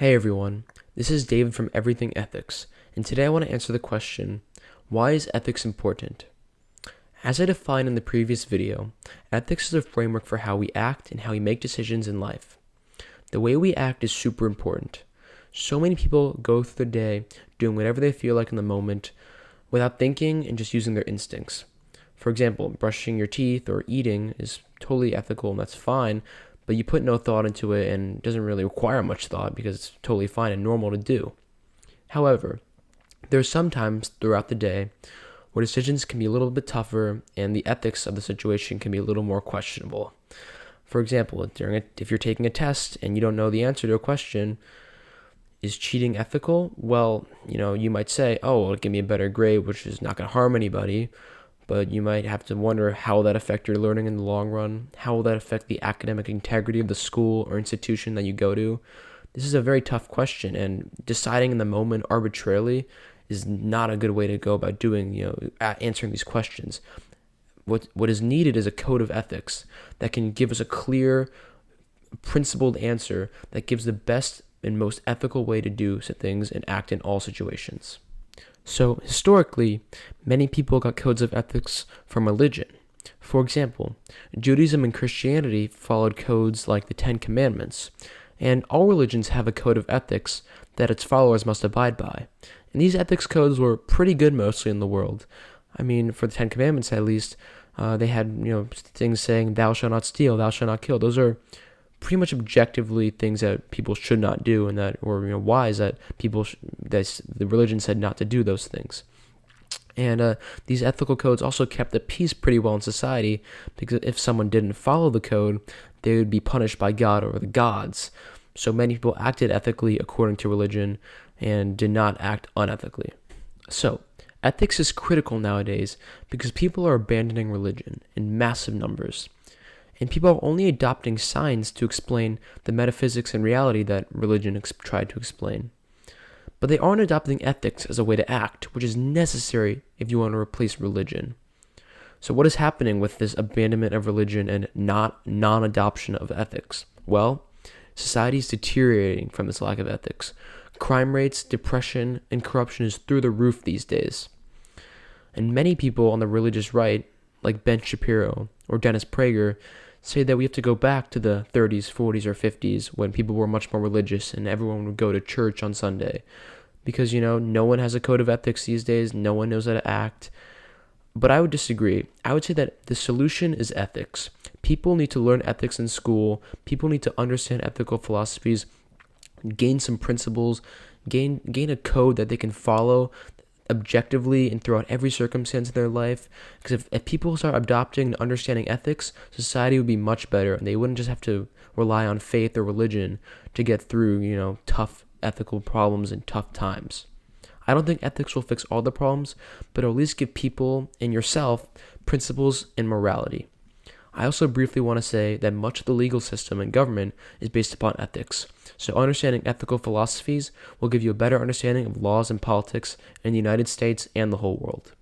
Hey everyone, this is David from Everything Ethics, and today I want to answer the question, why is ethics important? As I defined in the previous video, ethics is a framework for how we act and how we make decisions in life. The way we act is super important. So many people go through the day doing whatever they feel like in the moment without thinking and just using their instincts. For example, brushing your teeth or eating is totally ethical and that's fine, but you put no thought into it and it doesn't really require much thought because it's totally fine and normal to do. However, there are some times throughout the day where decisions can be a little bit tougher and the ethics of the situation can be a little more questionable. For example, if you're taking a test and you don't know the answer to a question, is cheating ethical? Well, you might say, oh, it'll give me a better grade, which is not going to harm anybody. But you might have to wonder how will that affect your learning in the long run? How will that affect the academic integrity of the school or institution that you go to? This is a very tough question, and deciding in the moment arbitrarily is not a good way to go about answering these questions. What is needed is a code of ethics that can give us a clear, principled answer that gives the best and most ethical way to do things and act in all situations. So, historically, many people got codes of ethics from religion. For example, Judaism and Christianity followed codes like the Ten Commandments, and all religions have a code of ethics that its followers must abide by. And these ethics codes were pretty good mostly in the world. I mean, for the Ten Commandments at least, they had things saying, "Thou shalt not steal, thou shalt not kill." Those are pretty much objectively things that people should not do, and that, or wise that the religion said not to do those things. And these ethical codes also kept the peace pretty well in society, because if someone didn't follow the code, they would be punished by God or the gods. So many people acted ethically according to religion and did not act unethically. So ethics is critical nowadays because people are abandoning religion in massive numbers. And people are only adopting science to explain the metaphysics and reality that religion tried to explain. But they aren't adopting ethics as a way to act, which is necessary if you want to replace religion. So what is happening with this abandonment of religion and non-adoption of ethics? Well, society is deteriorating from this lack of ethics. Crime rates, depression, and corruption is through the roof these days. And many people on the religious right, like Ben Shapiro or Dennis Prager, say that we have to go back to the 30s, 40s, or 50s when people were much more religious and everyone would go to church on Sunday. Because, no one has a code of ethics these days. No one knows how to act. But I would disagree. I would say that the solution is ethics. People need to learn ethics in school. People need to understand ethical philosophies, gain some principles, gain a code that they can follow objectively and throughout every circumstance of their life. Because if people start adopting and understanding ethics, society would be much better, and they wouldn't just have to rely on faith or religion to get through, tough ethical problems and tough times. I don't think ethics will fix all the problems, but it'll at least give people and yourself principles and morality. I also briefly want to say that much of the legal system and government is based upon ethics. So understanding ethical philosophies will give you a better understanding of laws and politics in the United States and the whole world.